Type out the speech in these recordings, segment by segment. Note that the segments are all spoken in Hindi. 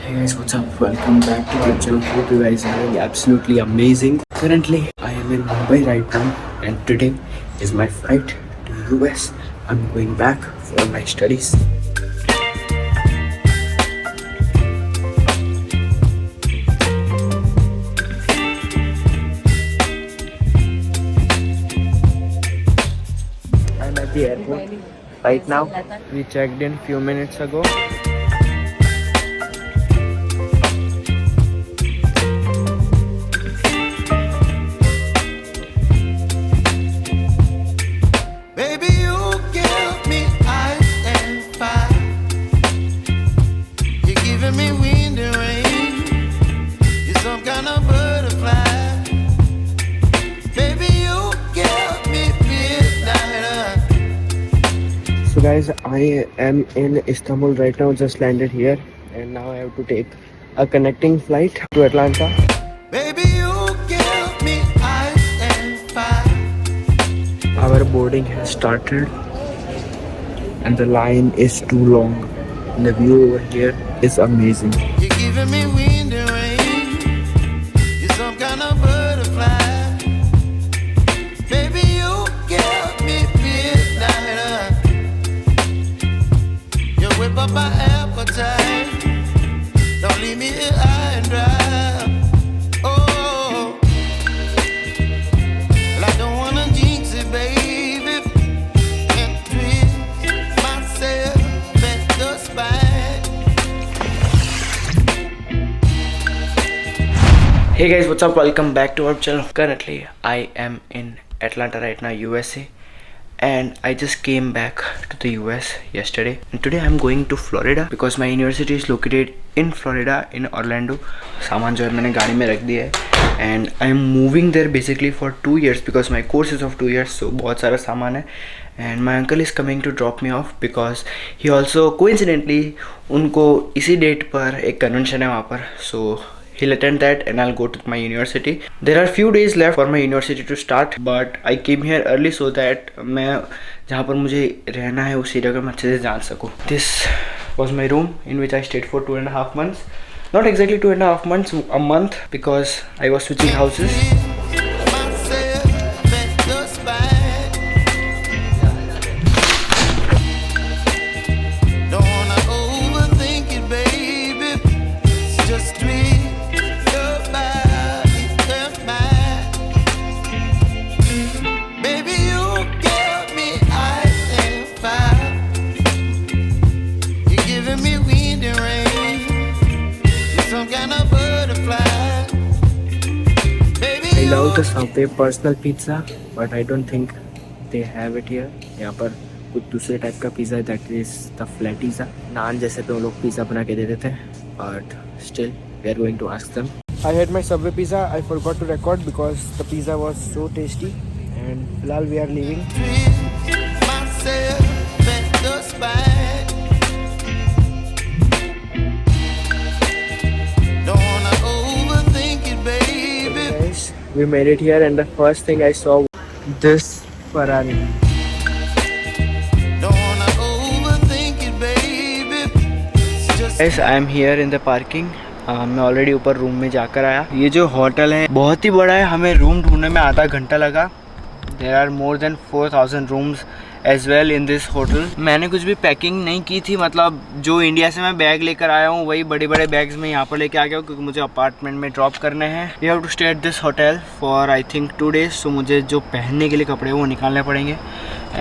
Hey guys, what's up? Welcome back to our channel. Hope you guys are doing absolutely amazing. Currently, I am in Mumbai right now, and today is my flight to US. I'm going back for my studies. I'm at the airport right now. We checked in few minutes ago. Baby, you give me ice and fire. You're giving me wind and rain. You're some kind of butterfly. Baby, you give me midnight. So guys, I am in Istanbul right now, just landed here, and now I have to take a connecting flight to Atlanta. Baby, you give me ice and fire. Our boarding has started and the line is too long. The view over here is amazing. You're giving me wind and rain. You're some kind of butterfly. Baby, you give me midnight. You whip up my appetite. Don't leave me here high and dry. Oh, well, I don't wanna jinx it, baby, and twist myself at the spine. Hey guys, what's up? Welcome back to our channel. Currently, I am in Atlanta right now, USA, and I just came back to the US yesterday. And today I'm going to Florida because my university is located in Florida, in Orlando. सामान जो है मैंने गाड़ी में रख दिया है and I am moving there basically for 2 years because my course is of 2 years, so बहुत सारा सामान है. And my uncle is coming to drop me off because he also coincidentally उनको इसी डेट पर एक कन्वेंशन है वहाँ पर, so he'll attend that and I'll go to my university. There are few days left for my university to start, but I came here early so that मैं जहाँ पर मुझे रहना है उस एरिया को मैं अच्छे से जान सकूँ. This was my room in which I stayed for 2.5 months. Not exactly 2.5 months, a month, because I was switching houses. Myself at the spine. Don't wanna overthink it, baby. It's just twist your body and mine. Baby, you give me ice and fire. You're giving me wind and rain. You're some kind of butterfly. Baby, I love the you Subway personal pizza, but I don't think they have it here. यहाँ पर कुछ दूसरे टाइप का पिज़्ज़ा है, that is the flatizza. नान जैसे पे वो लोग पिज़्ज़ा बना के दे देते हैं, but still we are going to ask them. I had my Subway pizza. I forgot to record because the pizza was so tasty. And फिलहाल we are leaving. twist myself at the spine. Don't wanna overthink it, baby. Guys, we made it here, and the first thing I saw this Ferrari. Don't wanna overthink it, baby. It's just Guys, I am here in the parking. मैं ऑलरेडी ऊपर रूम में जाकर आया. ये जो होटल है बहुत ही बड़ा है, हमें रूम ढूंढने में आधा घंटा लगा. There are more than 4,000 rooms as well in this hotel. मैंने कुछ भी पैकिंग नहीं की थी, मतलब जो इंडिया से मैं बैग लेकर आया हूँ वही बड़े बड़े बैग्स में यहाँ पर लेके आ गया हूँ क्योंकि मुझे अपार्टमेंट में ड्रॉप करने हैं. We have to stay at this hotel for I think 2 days. So मुझे जो पहनने के लिए कपड़े वो निकालने पड़ेंगे.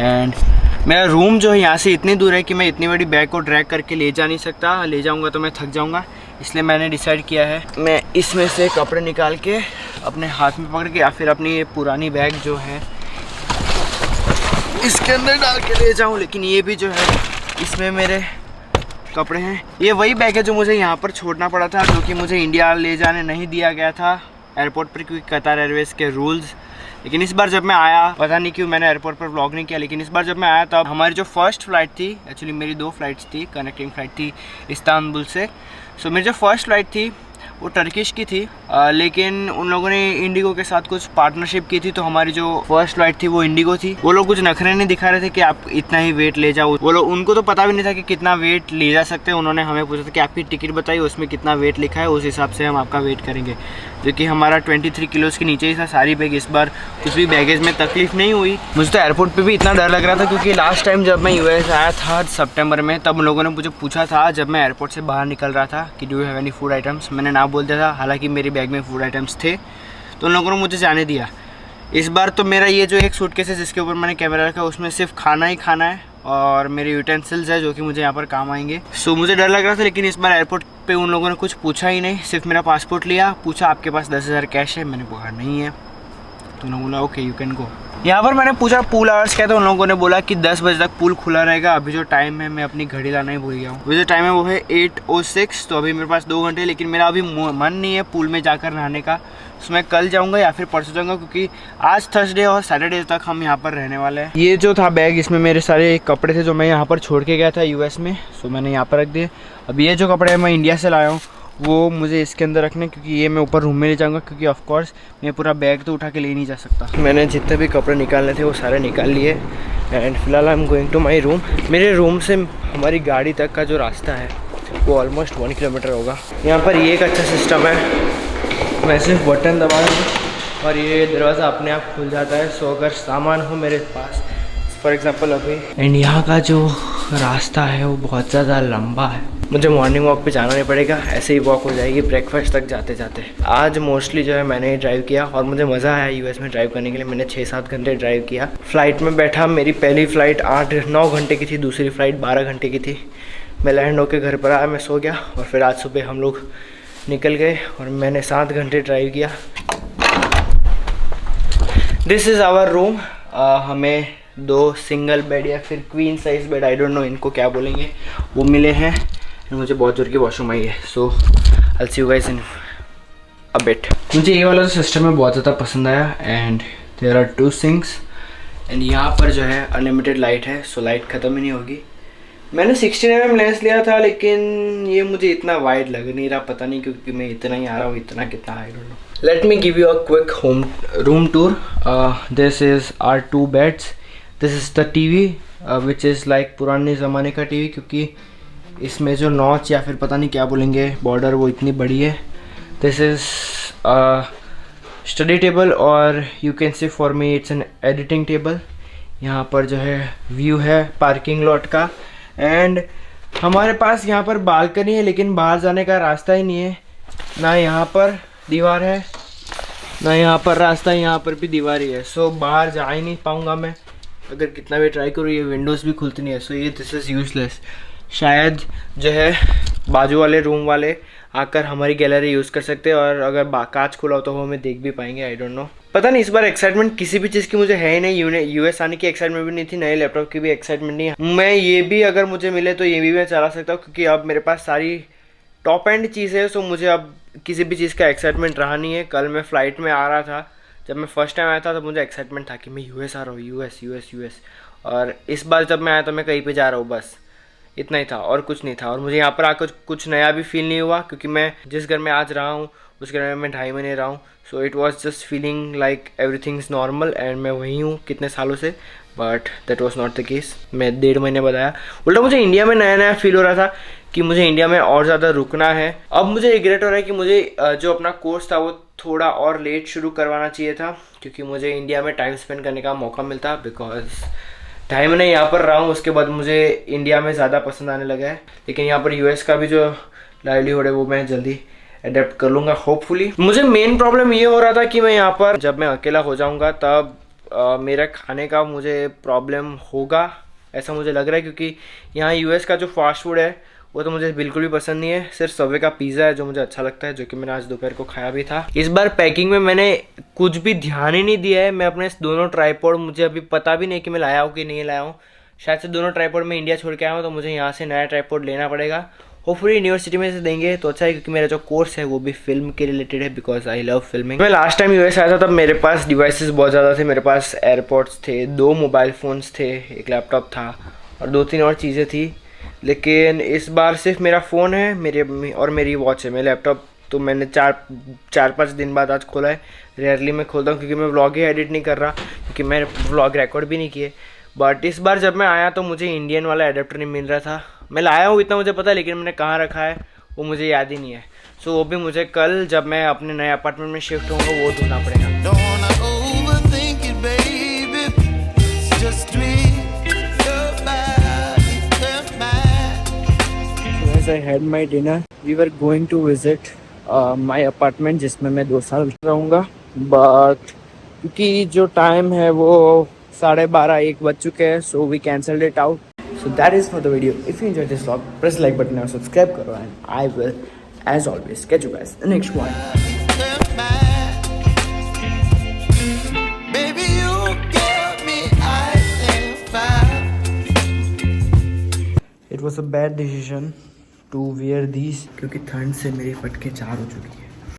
And मेरा रूम जो है यहाँ से इतनी दूर है कि मैं इतनी बड़ी बैग को ड्रैग करके ले जा नहीं सकता. ले जाऊँगा तो मैं थक जाऊँगा, इसलिए मैंने डिसाइड किया है मैं इसमें से कपड़े निकाल के अपने हाथ में पकड़ के या फिर अपनी ये पुरानी बैग जो है इसके अंदर डाल के ले जाऊं. लेकिन ये भी जो है इसमें मेरे कपड़े हैं. ये वही बैग है जो मुझे यहाँ पर छोड़ना पड़ा था, जो कि मुझे इंडिया ले जाने नहीं दिया गया था एयरपोर्ट पर क्योंकि कतार एयरवेज़ के रूल्स. लेकिन इस बार जब मैं आया, पता नहीं क्यों मैंने एयरपोर्ट पर व्लॉग नहीं किया, लेकिन इस बार जब मैं आया तब हमारी जो फर्स्ट फ्लाइट थी, एक्चुअली मेरी 2 फ्लाइट्स थी, कनेक्टिंग फ़्लाइट थी इस्तांबुल से. सो मेरी जो फर्स्ट फ्लाइट थी वो टर्किश की थी, लेकिन उन लोगों ने इंडिगो के साथ कुछ पार्टनरशिप की थी, तो हमारी जो फर्स्ट फ्लाइट थी वो इंडिगो थी। वो लोग कुछ नखरे नहीं दिखा रहे थे कि आप इतना ही वेट ले जाओ। वो लोग, उनको तो पता भी नहीं था कि कितना वेट ले जा सकते हैं। उन्होंने हमें पूछा था कि आपकी टिकट बताइए, उसमें कितना वेट लिखा है, उस हिसाब से हम आपका वेट करेंगे। जो कि हमारा 23 किलोज़ के नीचे ही था सारी बैग। इस बार कुछ भी बैगेज में तकलीफ नहीं हुई। मुझे तो एयरपोर्ट पे भी इतना डर लग रहा था, क्योंकि लास्ट टाइम जब मैं यूएस आया था सितंबर में, तब उन लोगों ने मुझे पूछा था जब मैं एयरपोर्ट से बाहर निकल रहा था कि do you have any food items. मैंने ना बोल दिया था, हालांकि मेरी बैग में फूड आइटम्स थे, तो उन लोगों ने मुझे जाने दिया। इस बार तो मेरा ये जो एक सूटकेस है जिसके ऊपर मैंने कैमरा रखा है, उसमें सिर्फ खाना ही खाना है और मेरे यूटेंसिल्स है जो कि मुझे यहाँ पर काम आएंगे। सो मुझे डर लग रहा था, लेकिन इस बार एयरपोर्ट पे उन लोगों ने कुछ पूछा ही नहीं, सिर्फ मेरा पासपोर्ट लिया, पूछा आपके पास 10,000 कैश है, मैंने बोला नहीं है, तो उन्होंने बोला ओके यू कैन गो। यहाँ पर मैंने पूछा पूल आवर्स क्या था, उन लोगों ने बोला कि 10 बजे तक पूल खुला रहेगा। अभी जो टाइम है, मैं अपनी घड़ी लाना ही भूल गया हूँ, अभी जो टाइम है वो है 8:06, तो अभी मेरे पास 2 घंटे। लेकिन मेरा अभी मन नहीं है पूल में जाकर नहाने का, तो मैं कल जाऊँगा या फिर परसों जाऊँगा, क्योंकि आज थर्सडे और सैटरडे तक हम यहाँ पर रहने वाले हैं। ये जो था बैग, इसमें मेरे सारे कपड़े थे जो मैं यहाँ पर छोड़ के गया था यूएस में, सो मैंने यहाँ पर रख दिए। अब ये जो कपड़े मैं इंडिया से लाया हूँ वो मुझे इसके अंदर रखने, क्योंकि ये मैं ऊपर रूम में ले जाऊँगा, क्योंकि ऑफ कोर्स मैं पूरा बैग तो उठा के ले नहीं जा सकता। मैंने जितने भी कपड़े निकालने थे वो सारे निकाल लिए एंड फिलहाल I am going to my room. मेरे रूम से हमारी गाड़ी तक का जो रास्ता है वो ऑलमोस्ट 1 किलोमीटर होगा। यहाँ पर ये एक अच्छा सिस्टम है, मैं सिर्फ बटन दबाऊँ और ये दरवाज़ा अपने आप खुल जाता है। सो अगर सामान हो मेरे पास, फॉर एग्ज़ाम्पल अभी, एंड यहाँ का जो रास्ता है वो बहुत ज़्यादा लंबा है, मुझे मॉर्निंग वॉक पे जाना नहीं पड़ेगा, ऐसे ही वॉक हो जाएगी ब्रेकफास्ट तक जाते जाते। आज मोस्टली जो है मैंने ड्राइव किया और मुझे मज़ा आया यूएस में ड्राइव करने के लिए। मैंने 6-7 घंटे ड्राइव किया। फ़्लाइट में बैठा, मेरी पहली फ़्लाइट 8-9 घंटे की थी, दूसरी फ़्लाइट 12 घंटे की थी। मैं लैंड होकर घर पर आया, मैं सो गया और फिर आज सुबह हम लोग निकल गए और मैंने 7 घंटे ड्राइव किया। This is our room. हमें 2 सिंगल बेड या फिर queen size bed, I don't know इनको क्या बोलेंगे, वो मिले हैं। मुझे बहुत जोर की वॉशरूम आई है, so I see you guys in a bit. मुझे ये वाला जो सिस्टम है बहुत ज़्यादा पसंद आया and there are 2 sinks and यहाँ पर जो है अनलिमिटेड लाइट है, सो लाइट ख़त्म ही नहीं होगी। मैंने 16mm लेंस लिया था, लेकिन ये मुझे इतना वाइड लग नहीं रहा, पता नहीं क्योंकि मैं इतना ही आ रहा हूँ, इतना कितना I don't know. Let me give you a quick home room tour. This is our 2 beds, this is the TV which is like पुराने ज़माने का टीवी, क्योंकि इसमें जो नॉच या फिर पता नहीं क्या बोलेंगे बॉर्डर वो इतनी बड़ी है। दिस इज़ स्टडी टेबल और you can see for me it's an editing table. यहाँ पर जो है व्यू है पार्किंग लॉट का एंड हमारे पास यहाँ पर बालकनी है, लेकिन बाहर जाने का रास्ता ही नहीं है। ना यहाँ पर दीवार है ना यहाँ पर रास्ता, यहाँ पर भी दीवार ही है, सो बाहर जा ही नहीं पाऊँगा मैं, अगर कितना भी ट्राई करूँ। ये विंडोज़ भी खुलती नहीं है, सो ये दिस इज़ यूजलेस। शायद जो है बाजू वाले रूम वाले आकर हमारी गैलरी यूज़ कर सकते हैं और अगर कांच खुला हो तो वो हमें देख भी पाएंगे, आई डोंट नो। पता नहीं, इस बार एक्साइटमेंट किसी भी चीज़ की मुझे है ही नहीं। यूएस आने की एक्साइटमेंट भी नहीं थी, नए लैपटॉप की भी एक्साइटमेंट नहीं है। मैं ये भी अगर मुझे मिले तो ये भी मैं चला सकता हूँ, क्योंकि अब मेरे पास सारी टॉप एंड चीज़ है, सो मुझे अब किसी भी चीज़ का एक्साइटमेंट रहा नहीं है। कल मैं फ़्लाइट में आ रहा था, जब मैं फर्स्ट टाइम आया था तो मुझे एक्साइटमेंट था कि मैं यूएस आ रहा हूँ, यूएस। और इस बार जब मैं आया तो मैं कहीं पे जा रहा हूँ, बस इतना ही था और कुछ नहीं था। और मुझे यहाँ पर आकर कुछ नया भी फील नहीं हुआ, क्योंकि मैं जिस घर में आज रहा हूँ उस घर में मैं 2.5 महीने रहा हूँ। So it was just feeling like everything is normal and मैं वहीं हूँ कितने सालों से, but that was not the case. मैं 1.5 महीने बताया, उल्टा मुझे इंडिया में नया फील हो रहा था कि मुझे इंडिया में और ज़्यादा रुकना है। अब मुझे रिग्रेट हो रहा है कि मुझे जो अपना कोर्स था वो थोड़ा और लेट शुरू करवाना चाहिए था, क्योंकि मुझे इंडिया में टाइम स्पेंड करने का मौका मिलता, बिकॉज 2.5 महीने यहाँ पर रहा हूँ, उसके बाद मुझे इंडिया में ज़्यादा पसंद आने लगा है। लेकिन यहाँ पर यूएस का भी जो लाइवलीहुड है वो मैं जल्दी अडेप्ट कर लूँगा होपफुली। मुझे मेन प्रॉब्लम ये हो रहा था कि मैं यहाँ पर जब मैं अकेला हो जाऊँगा तब मेरा खाने का मुझे प्रॉब्लम होगा, ऐसा मुझे लग रहा है, क्योंकि यहाँ यूएस का जो फास्ट फूड है वो तो मुझे बिल्कुल भी पसंद नहीं है। सिर्फ सबवे का पिज़्ज़ा है जो मुझे अच्छा लगता है, जो कि मैंने आज दोपहर को खाया भी था। इस बार पैकिंग में मैंने कुछ भी ध्यान ही नहीं दिया है। मैं अपने दोनों ट्राइपॉड, मुझे अभी पता भी नहीं कि मैं लाया हूँ कि नहीं लाया हूँ। शायद से दोनों ट्राइपॉड मैं इंडिया छोड़ के आया हूँ, तो मुझे यहाँ से नया ट्राइपॉड लेना पड़ेगा। होपफुली यूनिवर्सिटी में से देंगे तो अच्छा है, क्योंकि मेरा जो कोर्स है वो भी फिल्म के रिलेटेड है, बिकॉज आई लव फिल्मिंग। मैं लास्ट टाइम यूएस आया था तब मेरे पास डिवाइसेस बहुत ज़्यादा थे। मेरे पास एयरपॉड्स थे, 2 मोबाइल फ़ोन्स थे, एक लैपटॉप था और 2-3 और चीज़ें थी। लेकिन इस बार सिर्फ मेरा फ़ोन है, मेरी वॉच है। मैं लैपटॉप तो मैंने चार पाँच दिन बाद आज खोला है। रेयरली मैं खोलता हूँ क्योंकि मैं व्लॉग ही एडिट नहीं कर रहा, क्योंकि मैं व्लॉग रिकॉर्ड भी नहीं किए। बट इस बार जब मैं आया तो मुझे इंडियन वाला एडेप्टर नहीं मिल रहा था। मैं लाया हूँ इतना मुझे पता है, लेकिन मैंने कहाँ रखा है वो मुझे याद ही नहीं है। सो वो भी मुझे कल जब मैं अपने नए अपार्टमेंट में शिफ्ट होऊंगा वो ढूंढना पड़ेगा। Don't wanna overthink it, baby. It's just me, your body, and mine. As I had my dinner, we were going to visit my apartment जिसमें मैं 2 साल रहूँगा, but क्योंकि जो टाइम है वो 12:30-1 बज चुके हैं, so we cancelled it out. So that is for the video. If you enjoyed this vlog, press like button और subscribe करो, and I will, as always, catch you guys in the next one. Baby, you give me ice and fire. It was a bad decision to wear these क्योंकि ठंड से मेरी फटके 4 हो चुकी है।